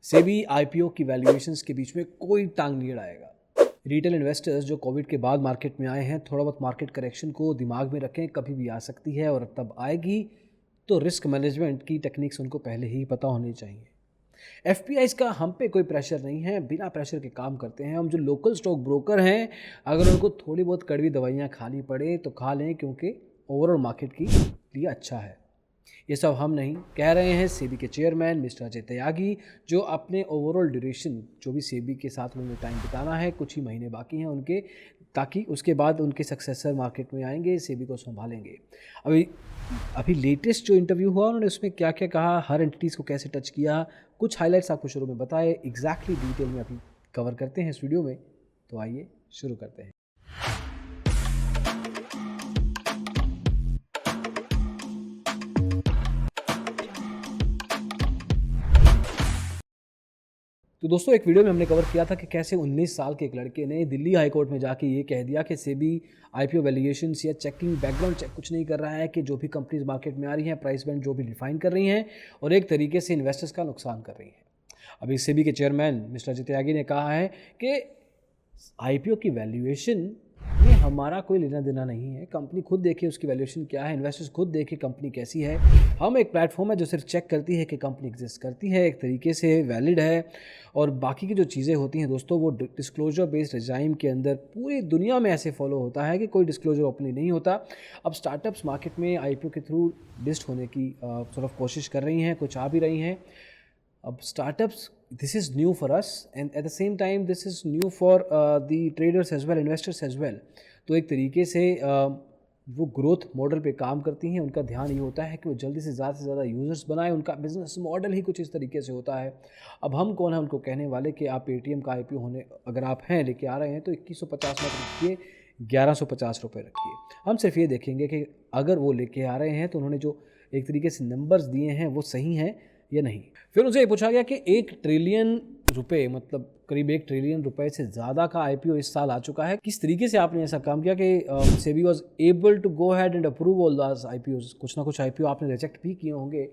SEBI IPO की valuations के बीच में कोई टांग नहीं अड़ाएगा। रिटेल इन्वेस्टर्स जो कोविड के बाद मार्केट में आए हैं, थोड़ा बहुत मार्केट करेक्शन को दिमाग में रखें, कभी भी आ सकती है और तब आएगी, तो रिस्क मैनेजमेंट की टेक्निक्स उनको पहले ही पता होनी चाहिए। एफपीआईज का हम पे कोई प्रेशर नहीं है, बिना प्रेशर के काम करते हैं। हम जो लोकल स्टॉक ब्रोकर हैं, अगर उनको थोड़ी बहुत कड़वी दवाइयाँ खानी पड़े तो खा लें, क्योंकि ओवरऑल मार्केट की लिए अच्छा है। ये सब हम नहीं कह रहे हैं, सेबी के चेयरमैन मिस्टर अजय त्यागी, जो अपने ओवरऑल ड्यूरेशन जो भी सेबी के साथ उन्होंने टाइम बिताना है, कुछ ही महीने बाकी हैं उनके, ताकि उसके बाद उनके सक्सेसर मार्केट में आएंगे, सेबी को संभालेंगे। अभी अभी लेटेस्ट जो इंटरव्यू हुआ, उन्होंने उसमें क्या क्या कहा, हर एंटिटीज़ को कैसे टच किया, कुछ हाइलाइट्स आपको शुरू में बताए, एग्जैक्टली डिटेल में अभी कवर करते हैं इस वीडियो में। तो आइए शुरू करते हैं। तो दोस्तों, एक वीडियो में हमने कवर किया था कि कैसे 19 साल के एक लड़के ने दिल्ली हाई कोर्ट में जाके ये कह दिया कि सेबी आईपीओ वैल्यूएशंस या चेकिंग बैकग्राउंड चेक कुछ नहीं कर रहा है, कि जो भी कंपनीज मार्केट में आ रही हैं, प्राइस बैंड जो भी डिफाइन कर रही हैं और एक तरीके से इन्वेस्टर्स का नुकसान कर रही हैं। अभी सेबी के चेयरमैन मिस्टर अजय त्यागी ने कहा है कि आईपीओ की वैल्यूएशन में हमारा कोई लेना देना नहीं है। कंपनी खुद देखे उसकी वैल्यूएशन क्या है, इन्वेस्टर्स खुद देखे कंपनी कैसी है। हम एक प्लेटफॉर्म है जो सिर्फ चेक करती है कि कंपनी एग्जिस्ट करती है, एक तरीके से वैलिड है, और बाकी की जो चीज़ें होती हैं दोस्तों, वो डिस्क्लोजर बेस्ड रिजाइम के अंदर पूरी दुनिया में ऐसे फॉलो होता है कि कोई डिस्क्लोजर ओपनली नहीं होता। अब स्टार्टअप्स मार्केट में आईपीओ के थ्रू लिस्ट होने की कोशिश कर रही हैं, कुछ आ भी रही हैं। अब startups, this is new for us and at the same time this is new for the traders as well, investors as well। तो एक तरीके से वो ग्रोथ मॉडल पे काम करती हैं। उनका ध्यान ये होता है कि वो जल्दी से ज़्यादा यूज़र्स बनाएं। उनका बिजनेस मॉडल ही कुछ इस तरीके से होता है। अब हम कौन है उनको कहने वाले कि आप पेटीएम का आईपीओ होने अगर आप हैं लेके आ रहे हैं तो 2150 मत रखिए, 1150 रुपये रखिए। हम सिर्फ ये देखेंगे कि अगर वो लेके आ रहे हैं तो उन्होंने जो एक तरीके से नंबर्स दिए हैं वो सही हैं या नहीं। फिर उनसे ये पूछा गया कि 1 ट्रिलियन रुपए, मतलब करीब 1 ट्रिलियन रुपए से ज़्यादा का आईपीओ इस साल आ चुका है। किस तरीके से आपने ऐसा काम किया कि SEBI was able to go ahead and approve all those IPOs. कुछ ना कुछ आईपीओ आपने रिजेक्ट भी किए होंगे,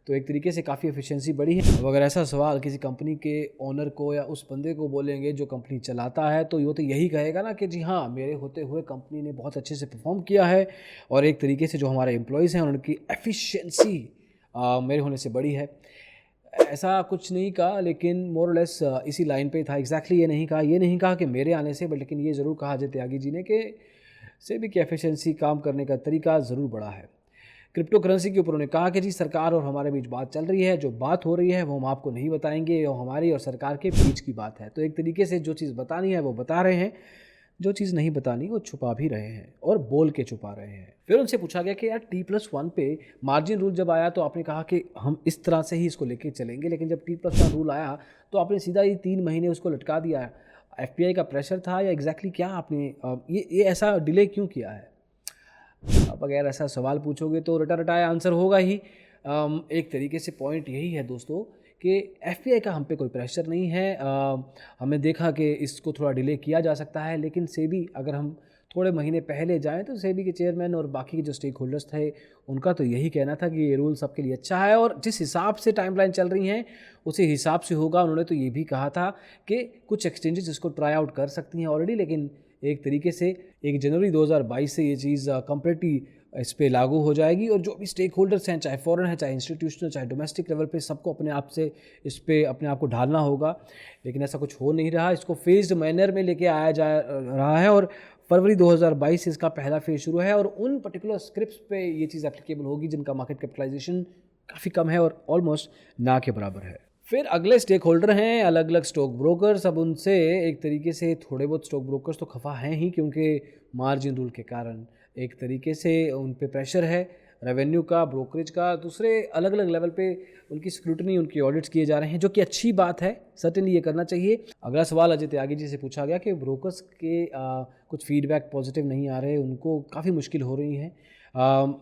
तो एक तरीके से काफ़ी एफिशिएंसी बढ़ी है। अब अगर ऐसा सवाल किसी कंपनी के ओनर को या उस बंदे को बोलेंगे जो कंपनी चलाता है, तो ये तो यही कहेगा ना कि जी हाँ, मेरे होते हुए कंपनी ने बहुत अच्छे से परफॉर्म किया है, और एक तरीके से जो हमारे एम्प्लॉयज़ हैं उनकी एफिशिएंसी मेरे होने से बड़ी है। ऐसा कुछ नहीं कहा, लेकिन मोर लेस इसी लाइन पे था। एग्जैक्टली ये नहीं कहा कि मेरे आने से, बट लेकिन ये ज़रूर कहा अजय त्यागी जी ने कि सेबी की एफिशिएंसी, काम करने का तरीका ज़रूर बढ़ा है। क्रिप्टो करेंसी के ऊपर उन्होंने कहा कि जी सरकार और हमारे बीच बात चल रही है, जो बात हो रही है वो हम आपको नहीं बताएंगे, वो हमारी और सरकार के बीच की बात है। तो एक तरीके से जो चीज़ बतानी है वो बता रहे हैं, जो चीज़ नहीं बतानी वो छुपा भी रहे हैं और बोल के छुपा रहे हैं। फिर उनसे पूछा गया कि यार T+1 पे मार्जिन रूल जब आया तो आपने कहा कि हम इस तरह से ही इसको लेके चलेंगे, लेकिन जब T+1 रूल आया तो आपने सीधा ही 3 महीने उसको लटका दिया। एफपीआई का प्रेशर था या एग्जैक्टली क्या आपने ये ऐसा डिले क्यों किया है? अब अगर ऐसा सवाल पूछोगे तो रटा रटाया आंसर होगा ही। एक तरीके से पॉइंट यही है दोस्तों कि एफपीआई का हम पे कोई प्रेशर नहीं है। हमने देखा कि इसको थोड़ा डिले किया जा सकता है, लेकिन सेबी, अगर हम थोड़े महीने पहले जाएं तो सेबी के चेयरमैन और बाकी के जो स्टेक होल्डर्स थे, उनका तो यही कहना था कि ये रूल सबके लिए अच्छा है, और जिस हिसाब से टाइमलाइन चल रही हैं उसी हिसाब से होगा। उन्होंने तो ये भी कहा था कि कुछ एक्सचेंजेस इसको ट्राई आउट कर सकती हैं ऑलरेडी, लेकिन एक तरीके से 1 जनवरी 2022 से ये चीज़ कंप्लीटली इस पे लागू हो जाएगी, और जो भी स्टेक होल्डर्स हैं, चाहे फॉरेन है, चाहे इंस्टीट्यूशनल, चाहे डोमेस्टिक लेवल पे, सबको अपने आप से इस पे अपने आप को ढालना होगा। लेकिन ऐसा कुछ हो नहीं रहा। इसको फेज्ड मैनर में लेके आया जा रहा है, और फरवरी 2022 से इसका पहला फेज शुरू है, और उन पर्टिकुलर स्क्रिप्ट्स पे ये चीज़ एप्लीकेबल होगी जिनका मार्केट कैपिटलाइजेशन काफ़ी कम है और ऑलमोस्ट ना के बराबर है। फिर अगले स्टेक होल्डर हैं अलग अलग स्टॉक ब्रोकर्स। अब उनसे एक तरीके से थोड़े बहुत स्टॉक ब्रोकर्स तो खफा हैं ही, क्योंकि मार्जिन रूल के कारण एक तरीके से उन पे प्रेशर है, रेवेन्यू का, ब्रोकरेज का, दूसरे अलग अलग लेवल पे उनकी स्क्रूटनी, उनके ऑडिट्स किए जा रहे हैं, जो कि अच्छी बात है, सर्टेनली ये करना चाहिए। अगला सवाल अजय त्यागी जी से पूछा गया कि ब्रोकर्स के कुछ फीडबैक पॉजिटिव नहीं आ रहे, उनको काफ़ी मुश्किल हो रही है।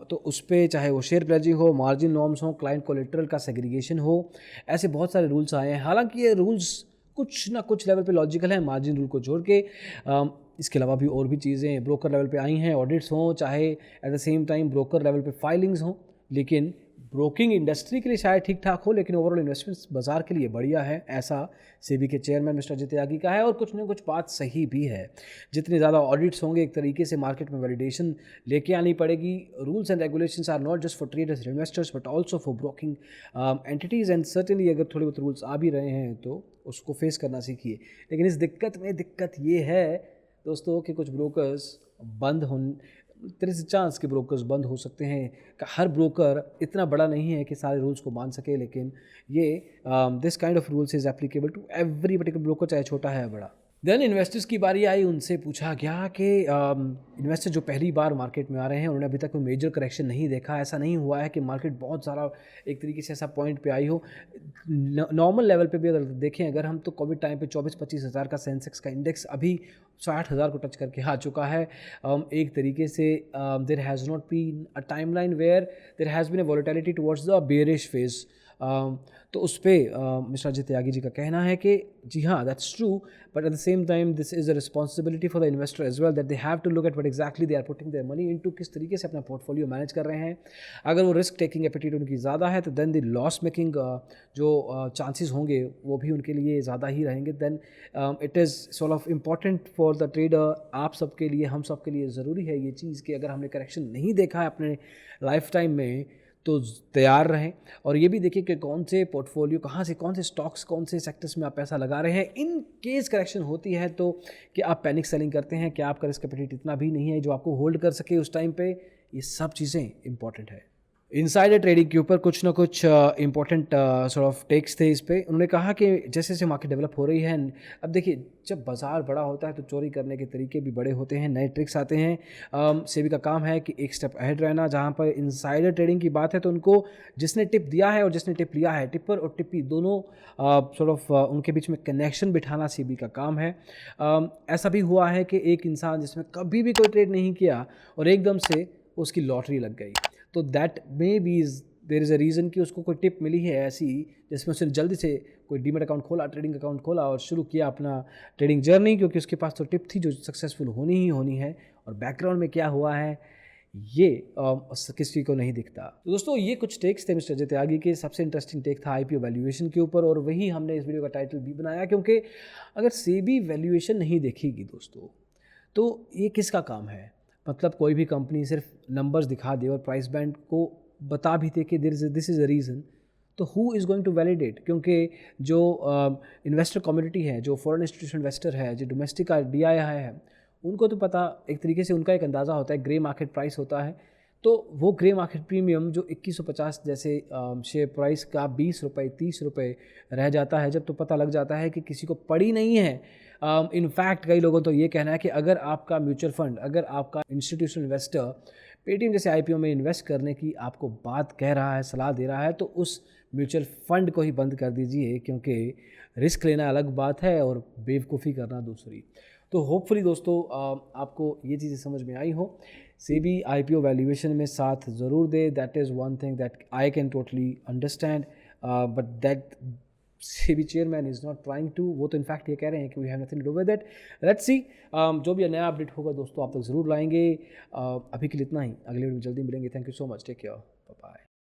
तो उस पर चाहे वो शेयर प्लेजिंग हो, मार्जिन नॉर्म्स हो, क्लाइंट कोलेटरल का सेग्रीगेशन हो, ऐसे बहुत सारे रूल्स आए हैं। हालांकि ये रूल्स कुछ ना कुछ लेवल पे लॉजिकल है, मार्जिन रूल को छोड़ के। इसके अलावा भी और भी चीज़ें ब्रोकर लेवल पे आई हैं, ऑडिट्स हों, चाहे eight the same time broker level पे फाइलिंग्स हों, लेकिन ब्रोकिंग इंडस्ट्री के लिए शायद ठीक ठाक हो, लेकिन ओवरऑल इन्वेस्टमेंट्स बाजार के लिए बढ़िया है, ऐसा सेबी के चेयरमैन मिस्टर अजय त्यागी का है। और कुछ ना कुछ बात सही भी है। जितने ज़्यादा ऑडिट्स होंगे, एक तरीके से मार्केट में वैलिडेशन लेके आनी पड़ेगी। Rules and regulations are not just for traders investors but also for broking entities, and certainly अगर थोड़े बहुत रूल्स आ भी रहे हैं तो उसको फेस करना सीखिए। लेकिन इस दिक्कत में दिक्कत ये है दोस्तों कि कुछ ब्रोकर्स बंद हो, तेरे से चांस के ब्रोकर्स बंद हो सकते हैं। हर ब्रोकर इतना बड़ा नहीं है कि सारे रूल्स को मान सके, लेकिन ये this kind of rules is applicable to every particular broker, चाहे छोटा है या बड़ा। देन इन्वेस्टर्स की बारी आई, उनसे पूछा गया कि इन्वेस्टर जो पहली बार मार्केट में आ रहे हैं उन्होंने अभी तक कोई मेजर करेक्शन नहीं देखा। ऐसा नहीं हुआ है कि मार्केट बहुत सारा एक तरीके से ऐसा पॉइंट पे आई हो। नॉर्मल लेवल पे भी अगर देखें, अगर हम तो कोविड टाइम पे 24-25 हज़ार का सेंसेक्स का इंडेक्स अभी 60,000 को टच करके आ चुका है। एक तरीके से there has not been a timeline where there has been a volatility towards the bearish phase. तो उस पर मिस्टर अजय त्यागी जी का कहना है कि जी हाँ, that's true, but at the same time this is a responsibility for the investor as well that they have to look at what exactly they are putting their money into, किस तरीके से अपना पोर्टफोलियो मैनेज कर रहे हैं। अगर वो risk taking appetite उनकी ज़्यादा है तो देन द लॉस मेकिंग जो चांसेस होंगे वो भी उनके लिए ज़्यादा ही रहेंगे। Then it is sort of important for the trader, आप सबके लिए, हम सबके लिए ज़रूरी है ये चीज़ कि अगर हमने करेक्शन नहीं देखा है अपने लाइफ टाइम में तो तैयार रहें। और ये भी देखिए कि कौन से पोर्टफोलियो, कहाँ से, कौन से स्टॉक्स, कौन से सेक्टर्स में आप पैसा लगा रहे हैं। इन केस करेक्शन होती है तो कि आप पैनिक सेलिंग करते हैं, कि आपका रिस्क एपेटाइट इतना भी नहीं है जो आपको होल्ड कर सके उस टाइम पे, ये सब चीज़ें इंपॉर्टेंट है। इनसाइडर ट्रेडिंग के ऊपर कुछ ना कुछ इंपॉर्टेंट सॉर्ट ऑफ टेक्स थे इस पे। उन्होंने कहा कि जैसे जैसे मार्केट डेवलप हो रही है, अब देखिए जब बाज़ार बड़ा होता है तो चोरी करने के तरीके भी बड़े होते हैं, नए ट्रिक्स आते हैं। सेबी का काम है कि एक स्टेप अहेड रहना। जहाँ पर इनसाइडर ट्रेडिंग की बात है तो उनको जिसने टिप दिया है और जिसने टिप लिया है, टिपर और टिप्पी दोनों सॉर्ट ऑफ उनके बीच में कनेक्शन बिठाना सेबी का काम है। ऐसा भी हुआ है कि एक इंसान जिसमें कभी भी कोई ट्रेड नहीं किया और एकदम से उसकी लॉटरी लग गई, तो that may be there is a reason कि उसको कोई टिप मिली है ऐसी जिसमें उसने जल्दी से कोई डीमेट अकाउंट खोला, ट्रेडिंग अकाउंट खोला और शुरू किया अपना ट्रेडिंग जर्नी, क्योंकि उसके पास तो टिप थी जो सक्सेसफुल होनी ही होनी है। और बैकग्राउंड में क्या हुआ है ये किसी को नहीं दिखता। तो दोस्तों ये कुछ टेक्स थे मिस्टर अजय त्यागी के। सबसे इंटरेस्टिंग टेक था आईपीओ वैल्यूएशन के ऊपर, और वही हमने इस वीडियो का टाइटल भी बनाया, क्योंकि अगर सेबी वैल्यूएशन नहीं देखेगी दोस्तों तो ये किसका काम है। मतलब कोई भी कंपनी सिर्फ नंबर्स दिखा दे और प्राइस बैंड को बता भी दे कि दिस इज़ अ रीज़न, तो who is going to validate. क्योंकि जो इन्वेस्टर कम्युनिटी है, जो फॉरेन इंस्टीट्यूशन इन्वेस्टर है, जो डोमेस्टिक DII है, उनको तो पता, एक तरीके से उनका एक अंदाज़ा होता है, ग्रे मार्केट प्राइस होता है। तो वो ग्रे मार्केट प्रीमियम जो 2150 जैसे शेयर प्राइस का 20 रुपये 30 रुपये रह जाता है जब, तो पता लग जाता है कि किसी को पड़ी नहीं है। इनफैक्ट कई लोगों तो ये कहना है कि अगर आपका म्यूचुअल फंड, अगर आपका इंस्टीट्यूशनल इन्वेस्टर पेटीएम जैसे आईपीओ में इन्वेस्ट करने की आपको बात कह रहा है, सलाह दे रहा है, तो उस म्यूचुअल फंड को ही बंद कर दीजिए, क्योंकि रिस्क लेना अलग बात है और बेवकूफ़ी करना दूसरी। तो होपफुली दोस्तों आपको ये चीज़ें समझ में आई हो। सेबी आईपीओ वैल्यूएशन में साथ ज़रूर दे, that is one thing that I can totally understand, but that SEBI chairman is not trying to, वो तो इनफैक्ट ये कह रहे हैं कि we have nothing to do with that. Let's see जो भी नया अपडेट होगा दोस्तों आप तक ज़रूर लाएंगे। अभी के लिए इतना ही, अगले वीडियो में जल्दी मिलेंगे। Thank you so much, take care, bye bye.